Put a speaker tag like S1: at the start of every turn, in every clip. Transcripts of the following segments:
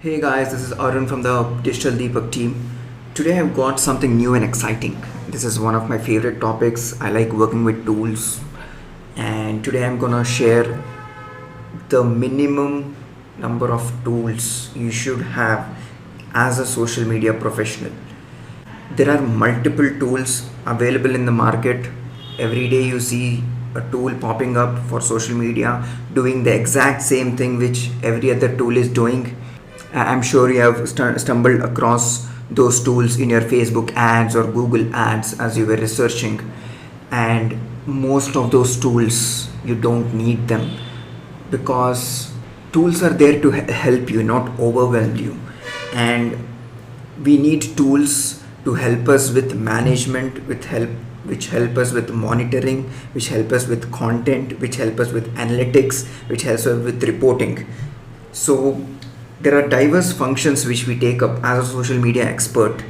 S1: Hey guys, this is Arun from the Digital Deepak team. Today I've got something new and exciting. This is one of my favorite topics. I like working with tools, and today I'm gonna share the minimum number of tools you should have as a social media professional. There are multiple tools available in the market. Every day you see a tool popping up for social media doing the exact same thing which every other tool is doing. I'm sure you have stumbled across those tools in your Facebook ads or Google ads as you were researching, and most of those tools you don't need them because tools are there to help you, not overwhelm you. And we need tools to help us with management, which help us with monitoring, which help us with content, which help us with analytics, which helps us with reporting. So there are diverse functions which we take up as a social media expert,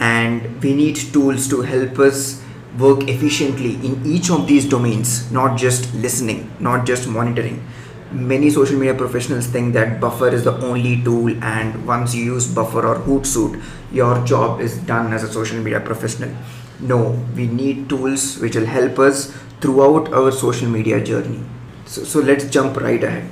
S1: and we need tools to help us work efficiently in each of these domains, not just listening, not just monitoring. Many social media professionals think that Buffer is the only tool, and once you use Buffer or Hootsuite, your job is done as a social media professional. No, we need tools which will help us throughout our social media journey. So let's jump right ahead.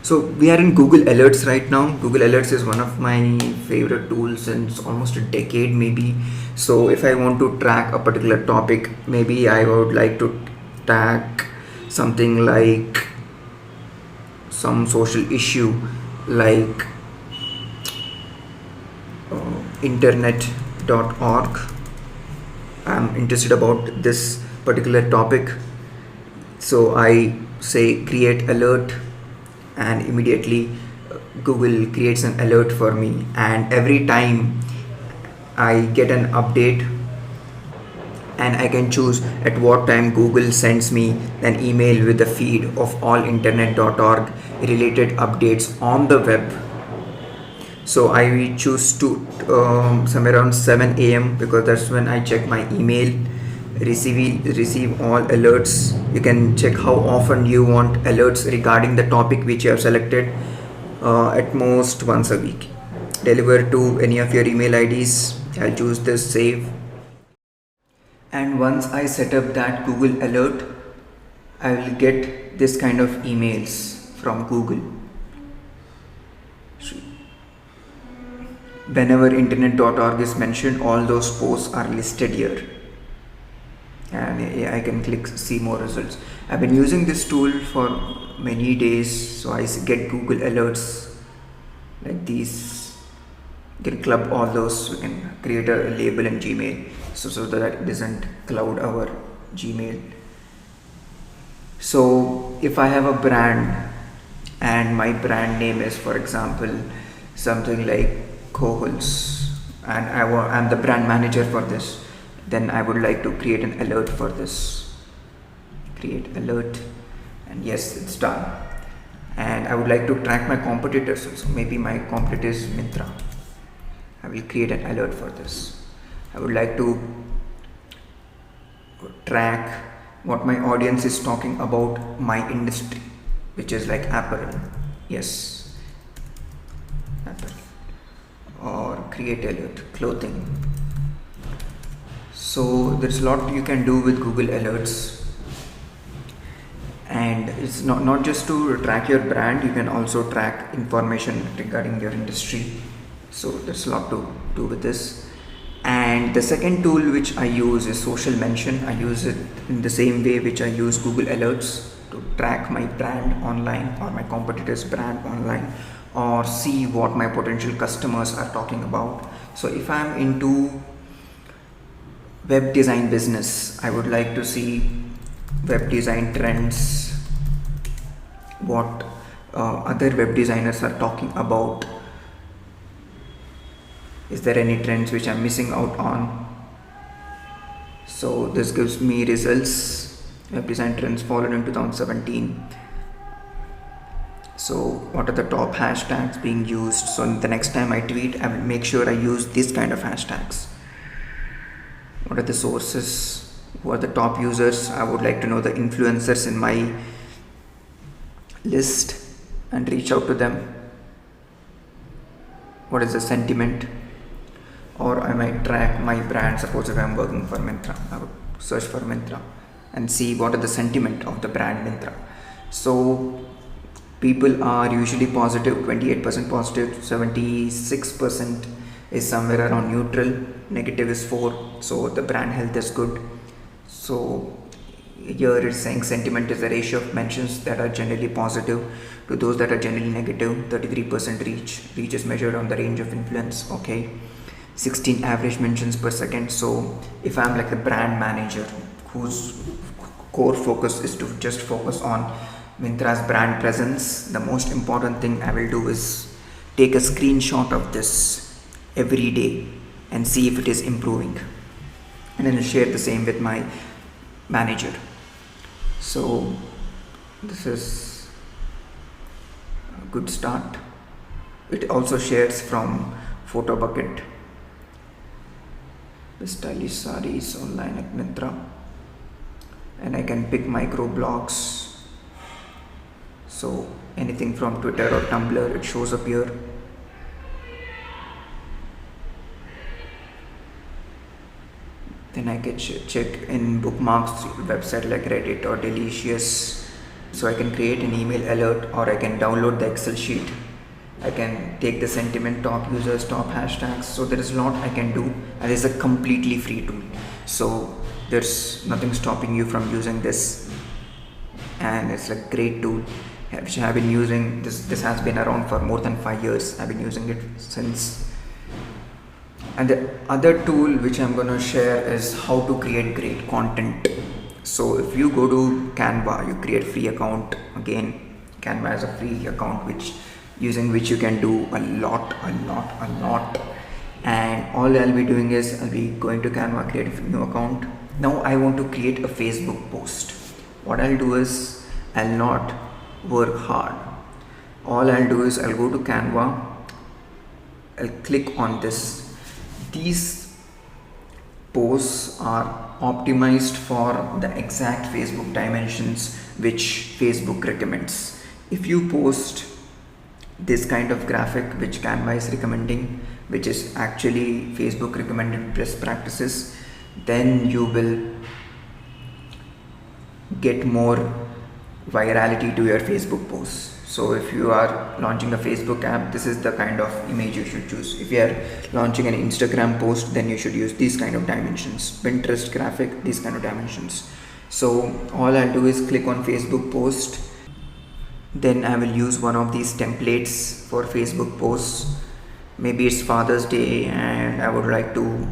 S1: So we are in Google Alerts right now. Google Alerts is one of my favorite tools since almost a decade maybe. So if I want to track a particular topic, maybe I would like to track something like some social issue like internet.org. I'm interested about this particular topic. So I say create alert, and immediately Google creates an alert for me, and every time I get an update, and I can choose at what time Google sends me an email with the feed of all internet.org related updates on the web. So I choose to somewhere around 7 a.m. because that's when I check my email, receive all alerts. You can check how often you want alerts regarding the topic which you have selected, at most once a week. Deliver to any of your email IDs. I'll choose this save, and once I set up that Google alert, I will get this kind of emails from Google. Whenever internet.org is mentioned, all those posts are listed here, and I can click see more results. I've been using this tool for many days, so I get Google alerts like these. You can club all those. We can create a label in Gmail so that it doesn't cloud our Gmail. So if I have a brand and my brand name is, for example, something like Kohl's, and I'm the brand manager for this, then I would like to create an alert for this. Create alert, and yes, it's done. And I would like to track my competitors also. Maybe my competitor is Mintra. I will create an alert for this. I would like to track what my audience is talking about my industry, which is like apparel. Yes, apparel. Or create alert, clothing. So there's a lot you can do with Google Alerts, and it's not just to track your brand, you can also track information regarding your industry. So there's a lot to do with this. And the second tool which I use is Social Mention. I use it in the same way which I use Google Alerts to track my brand online or my competitor's brand online, or see what my potential customers are talking about. So if I'm into web design business, I would like to see web design trends, what other web designers are talking about. Is there any trends which I'm missing out on? So this gives me results. Web design trends followed in 2017. So what are the top hashtags being used? So the next time I tweet, I will make sure I use this kind of hashtags. What are the sources? Who are the top users? I would like to know the influencers in my list and reach out to them. what is the sentiment, or I might track my brand. Suppose if I'm working for Myntra, I would search for Myntra and see what are the sentiment of the brand Myntra. So people are usually positive, 28% positive, 76% is somewhere around neutral, negative is 4. So the brand health is good. So here it's saying sentiment is the ratio of mentions that are generally positive to those that are generally negative. 33% reach is measured on the range of influence. Okay, 16 average mentions per second. So if I'm like a brand manager whose core focus is to just focus on Myntra's brand presence, the most important thing I will do is take a screenshot of this every day and see if it is improving, and then share the same with my manager. So this is a good start. It also shares from photo bucket, the stylish sarees online at Myntra, and I can pick micro blogs. So anything from Twitter or Tumblr, it shows up here. Then I can check in bookmarks website like Reddit or Delicious. So I can create an email alert, or I can download the Excel sheet. I can take the sentiment, top users, top hashtags. So there is a lot I can do, and it's a completely free tool. So there's nothing stopping you from using this, and it's a great tool which I have been using. This has been around for more than 5 years. I've been using it since. And the other tool which I'm going to share is how to create great content. So if you go to Canva, you create free account. Again, Canva is a free account using which you can do a lot. And all I'll be doing is I'll be going to Canva, create a new account. Now I want to create a Facebook post. What I'll do is I'll not work hard. All I'll do is I'll go to Canva, I'll click on this. These posts are optimized for the exact Facebook dimensions which Facebook recommends. If you post this kind of graphic which Canva is recommending, which is actually Facebook recommended best practices, then you will get more virality to your Facebook posts. So if you are launching a Facebook app, this is the kind of image you should choose. If you are launching an Instagram post, then you should use these kind of dimensions. Pinterest graphic, these kind of dimensions. So all I'll do is click on Facebook post. Then I will use one of these templates for Facebook posts. Maybe it's Father's Day and I would like to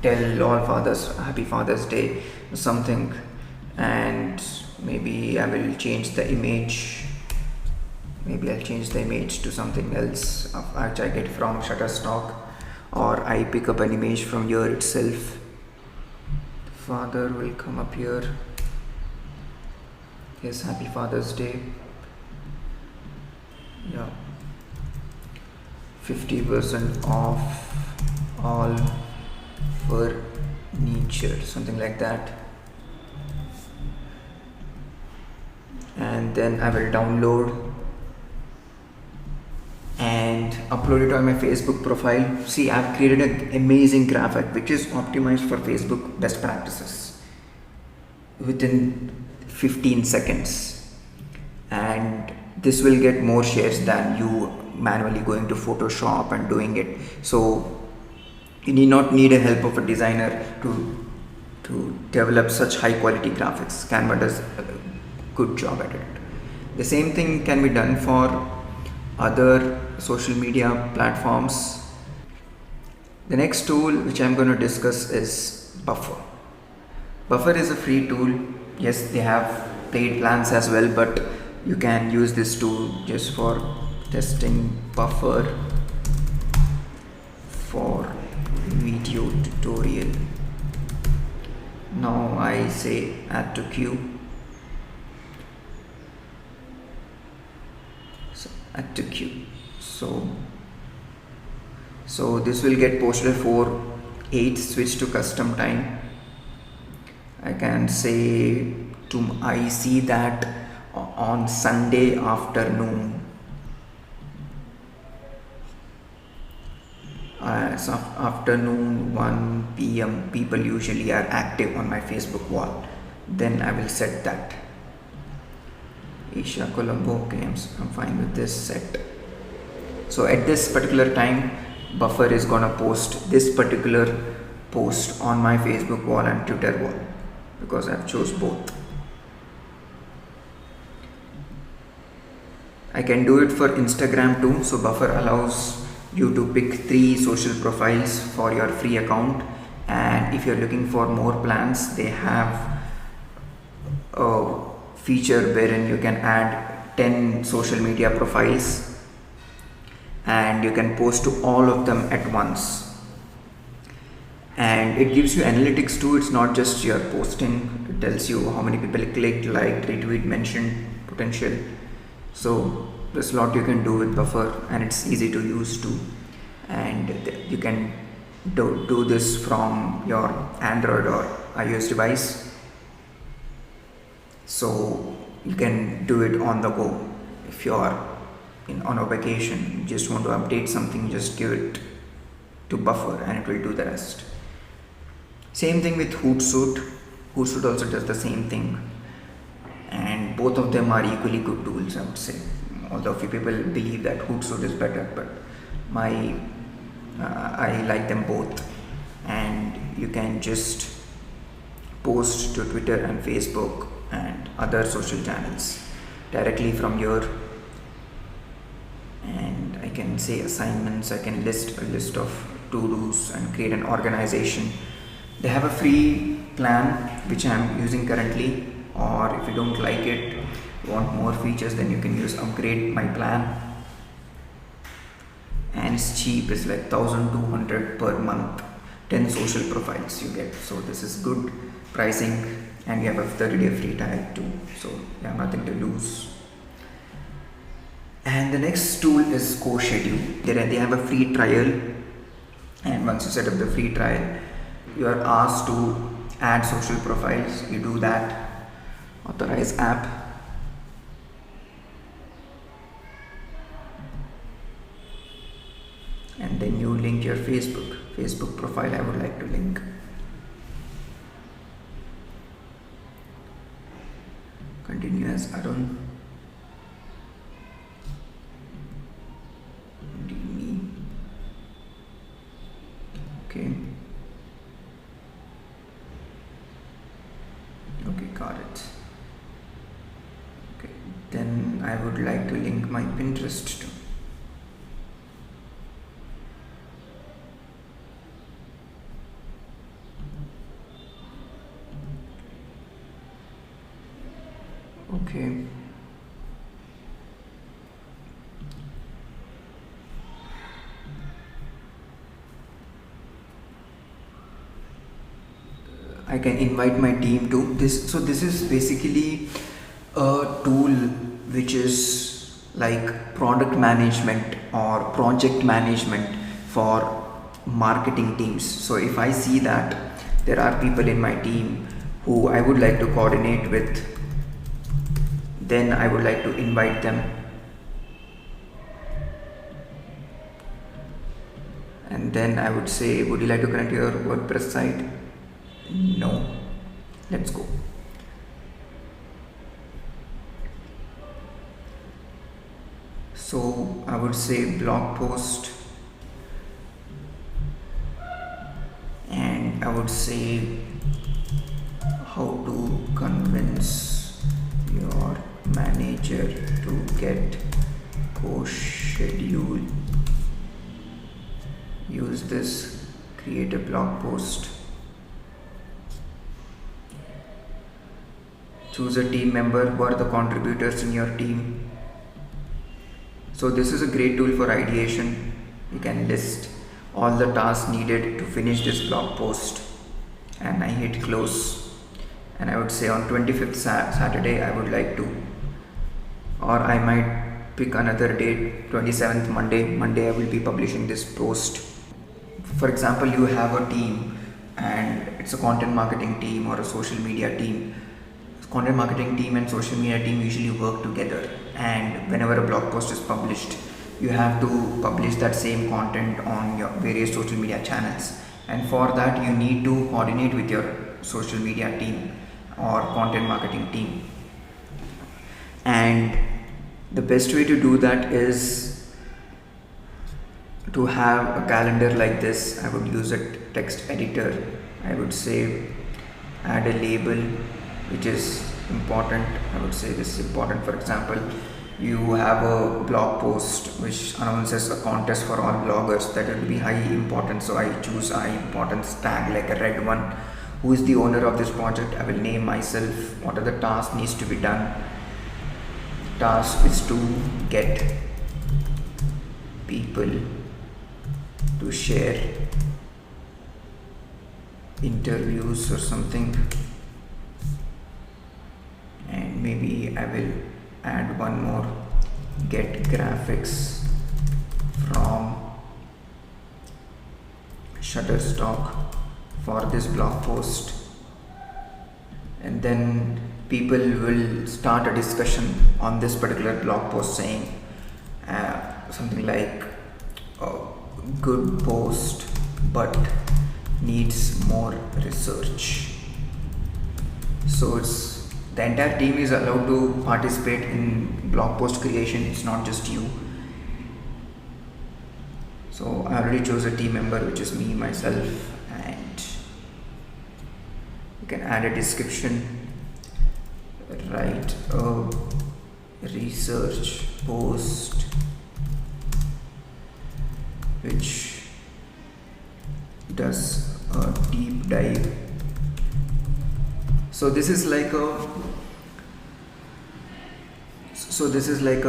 S1: tell all fathers Happy Father's Day or something. And maybe I will change the image. Maybe I'll change the image to something else which I get from Shutterstock, or I pick up an image from here itself. Father will come up here. Yes, Happy Father's Day. Yeah, 50% off all furniture, something like that. And then I will download and upload it on my Facebook profile. See, I've created an amazing graphic which is optimized for Facebook best practices within 15 seconds, and this will get more shares than you manually going to Photoshop and doing it. So you need not need a help of a designer to develop such high quality graphics. Canva does a good job at it. The same thing can be done for other social media platforms. The next tool which I'm going to discuss is Buffer. Buffer is a free tool. Yes, they have paid plans as well, but you can use this tool just for testing. Buffer for video tutorial. Now I say add to queue. So add to queue. So this will get posted for 8, switch to custom time. I can say I see that on Sunday afternoon. So afternoon 1 p.m. people usually are active on my Facebook wall. Then I will set that. Asia Colombo, okay, I'm fine with this set. So at this particular time, Buffer is gonna post this particular post on my Facebook wall and Twitter wall because I've chose both. I can do it for Instagram too. So Buffer allows you to pick 3 social profiles for your free account, and if you're looking for more plans, they have a feature wherein you can add 10 social media profiles and you can post to all of them at once, and it gives you analytics too. It's not just your posting, it tells you how many people clicked, liked, retweet, mentioned, potential. So there's a lot you can do with Buffer, and it's easy to use too, and you can do this from your Android or iOS device, so you can do it on the go. If you're on a vacation, you just want to update something, just give it to Buffer and it will do the rest. Same thing with Hootsuite. Hootsuite also does the same thing, and both of them are equally good tools, I would say. Although few people believe that Hootsuite is better, but I like them both. And you can just post to Twitter and Facebook and other social channels directly from here. And I can say assignments, I can list a list of to-dos and create an organization. They have a free plan which I am using currently, or if you don't like it, want more features, then you can use upgrade my plan, and it's cheap. It's like 1200 per month, 10 social profiles you get. So this is good pricing, and you have a 30-day free trial too, so you have nothing to lose. And the next tool is CoSchedule. They have a free trial, and once you set up the free trial, you are asked to add social profiles. You do that, authorize app, and then you link your Facebook profile. I would like to link. Continue as Arun. Okay. Okay, got it. Okay, then I would like to link my Pinterest too. Okay. I can invite my team to this. So this is basically a tool which is like product management or project management for marketing teams. So if I see that there are people in my team who I would like to coordinate with, then I would like to invite them, and then I would say, would you like to connect your WordPress site? No. Let's go. So I would say blog post, and I would say how to convince your manager to get CoSchedule. Use this, create a blog post. Choose a team member. Who are the contributors in your team? So this is a great tool for ideation. You can list all the tasks needed to finish this blog post, and I hit close, and I would say on 25th Saturday I would like to, or I might pick another date, 27th Monday I will be publishing this post. For example, you have a team and it's a content marketing team or a social media team. Content marketing team and social media team usually work together, and whenever a blog post is published, you have to publish that same content on your various social media channels, and for that you need to coordinate with your social media team or content marketing team. And the best way to do that is to have a calendar like this. I would use a text editor. I would say add a label which is important. I would say this is important. For example, you have a blog post which announces a contest for all bloggers, that will be high importance, so I choose high importance tag like a red one. Who is the owner of this project? I will name myself. What are the tasks needs to be done? Task is to get people to share interviews or something, and maybe I will add one more, get graphics from Shutterstock for this blog post. And then people will start a discussion on this particular blog post saying something like good post but needs more research. So it's the entire team is allowed to participate in blog post creation. It's not just you. So I already chose a team member, which is me myself, and you can add a description. Write a research post which does a deep dive. So this is like a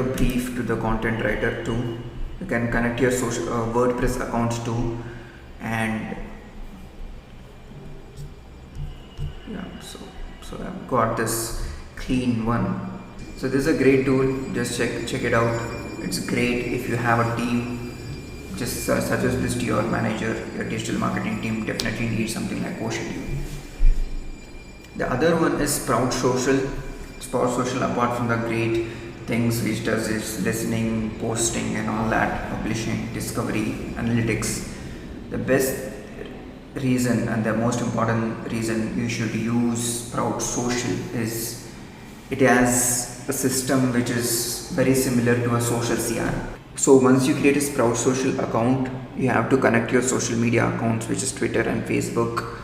S1: brief to the content writer too. You can connect your social WordPress accounts too, and yeah, so I've got this clean one. So this is a great tool. Just check it out. It's great if you have a team. Just suggest this to your manager. Your digital marketing team definitely needs something like Ocean. The other one is Sprout Social. Sprout Social, apart from the great things which does is listening, posting and all that, publishing, discovery, analytics, the best reason and the most important reason you should use Sprout Social is it has a system which is very similar to a social CRM. So once you create a Sprout Social account, you have to connect your social media accounts, which is Twitter and Facebook,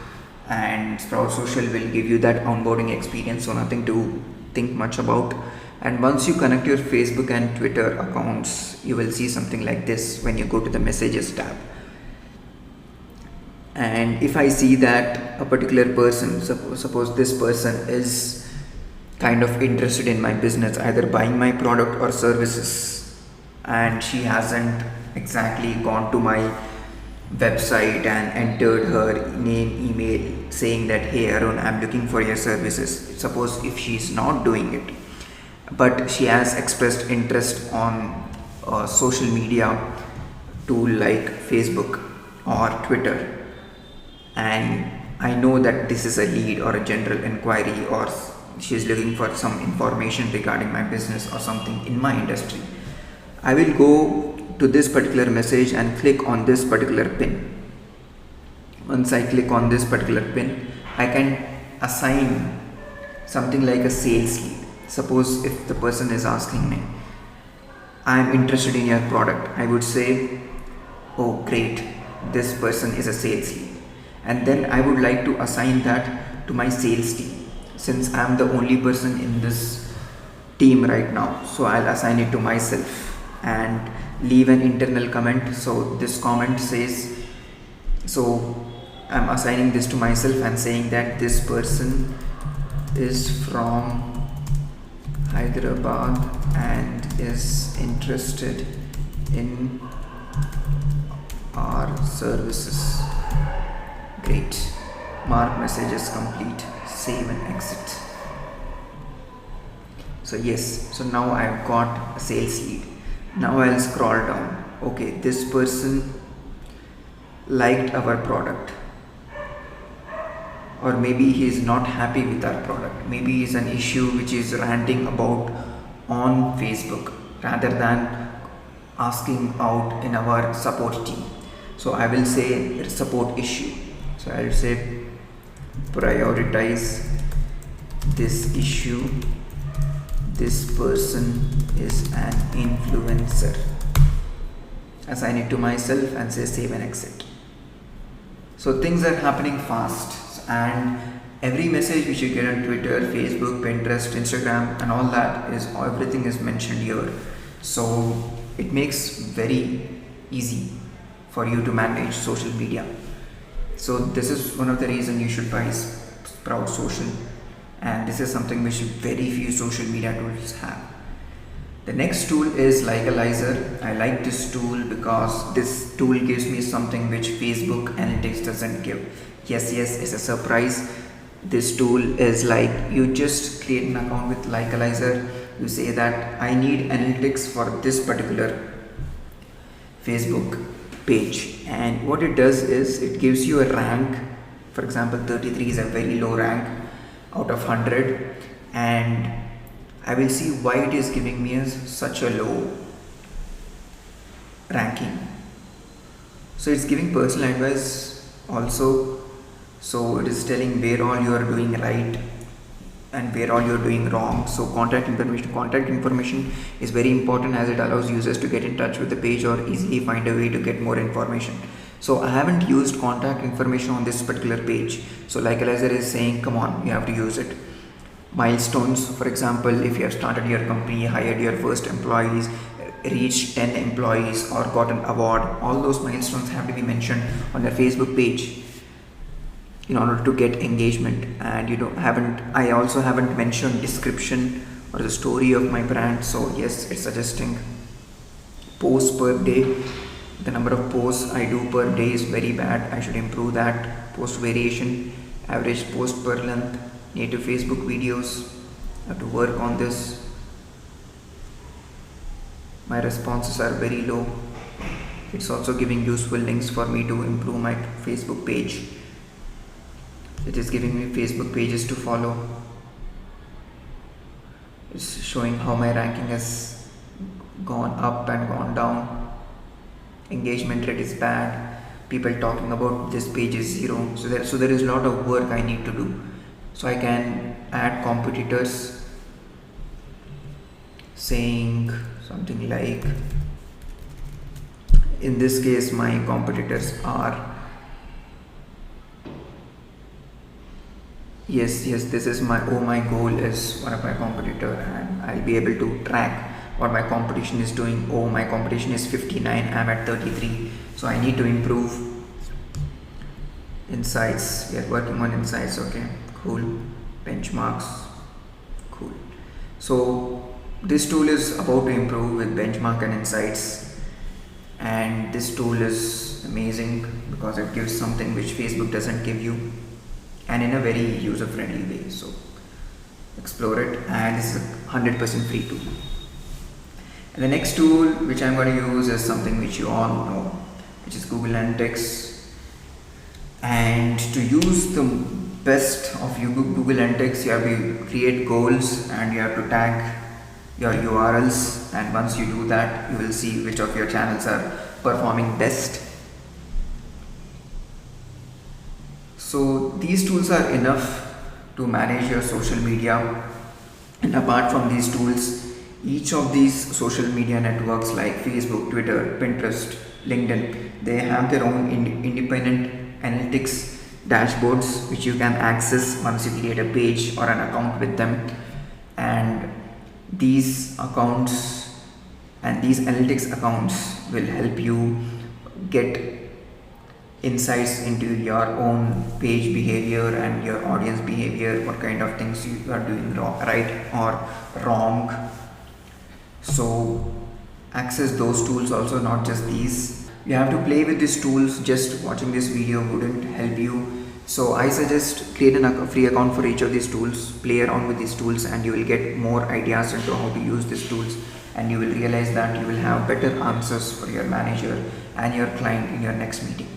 S1: and Sprout Social will give you that onboarding experience, so nothing to think much about. And once you connect your Facebook and Twitter accounts, you will see something like this when you go to the messages tab. And if I see that a particular person, suppose this person is kind of interested in my business, either buying my product or services, and she hasn't exactly gone to my website and entered her name, email saying that, hey Arun, I'm looking for your services. Suppose if she's not doing it, but she has expressed interest on a social media tool like Facebook or Twitter, and I know that this is a lead or a general inquiry, or she's looking for some information regarding my business or something in my industry, I will go to this particular message and click on this particular pin. Once I click on this particular pin, I can assign something like a sales lead. Suppose if the person is asking me, I am interested in your product, I would say, oh great, this person is a sales lead, and then I would like to assign that to my sales team. Since I am the only person in this team right now, so I'll assign it to myself and leave an internal comment. So this comment says, so I'm assigning this to myself and saying that this person is from Hyderabad and is interested in our services. Great. Mark messages complete. Save and exit. So yes, so now I've got a sales lead. Now I'll scroll down. Okay, this person liked our product, or maybe he is not happy with our product. Maybe it's an issue which is ranting about on Facebook rather than asking out in our support team. So I will say support issue. So I will say prioritize this issue. This person is an influencer. Assign it to myself and say save and exit. So things are happening fast, and every message which you get on Twitter, Facebook, Pinterest, Instagram and all that is everything is mentioned here. So it makes very easy for you to manage social media. So this is one of the reasons you should buy Sprout Social, and this is something which very few social media tools have. The next tool is Likealizer. I like this tool because this tool gives me something which Facebook Analytics doesn't give. Yes, it's a surprise. This tool is like you just create an account with Likealizer. You say that I need analytics for this particular Facebook page, and what it does is it gives you a rank. For example, 33 is a very low rank out of 100, and I will see why it is giving me such a low ranking. So it's giving personal advice also. So it is telling where all you are doing right and where all you are doing wrong. So contact information is very important, as it allows users to get in touch with the page or easily find a way to get more information. So I haven't used contact information on this particular page. So Likealizer is saying, come on, you have to use it. Milestones, for example, if you have started your company, hired your first employees, reached 10 employees or got an award, all those milestones have to be mentioned on your Facebook page in order to get engagement. And I also haven't mentioned description or the story of my brand. So yes, it's suggesting posts per day. The number of posts I do per day is very bad. I should improve that. Post variation, average post per length, native Facebook videos. I have to work on this. My responses are very low. It's also giving useful links for me to improve my Facebook page. It is giving me Facebook pages to follow. It's showing how my ranking has gone up and gone down. Engagement rate is bad. People talking about this page is 0. So there is a lot of work I need to do. So I can add competitors, saying something like, in this case my competitors are, yes, this is my goal is one of my competitor, and I'll be able to track what my competition is doing. My competition is 59, I'm at 33, so I need to improve. Insights, we are working on insights. Okay, cool. Benchmarks, cool. So this tool is about to improve with benchmark and insights, and this tool is amazing because it gives something which Facebook doesn't give you, and in a very user friendly way. So explore it, and this is a 100% free tool. And the next tool which I'm going to use is something which you all know, which is Google Analytics. And to use the best of Google Analytics, you have to create goals and you have to tag your URLs, and once you do that, you will see which of your channels are performing best. So these tools are enough to manage your social media. And apart from these tools, each of these social media networks like Facebook, Twitter, Pinterest, LinkedIn, they have their own independent analytics dashboards which you can access once you create a page or an account with them. And these accounts and these analytics accounts will help you get insights into your own page behavior and your audience behavior, what kind of things you are doing right or wrong. So access those tools also, not just these. You have to play with these tools. Just watching this video wouldn't help you. So I suggest create a free account for each of these tools, play around with these tools, and you will get more ideas into how to use these tools, and you will realize that you will have better answers for your manager and your client in your next meeting.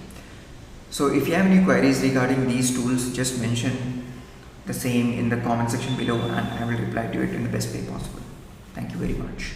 S1: So if you have any queries regarding these tools, just mention the same in the comment section below and I will reply to it in the best way possible. Thank you very much.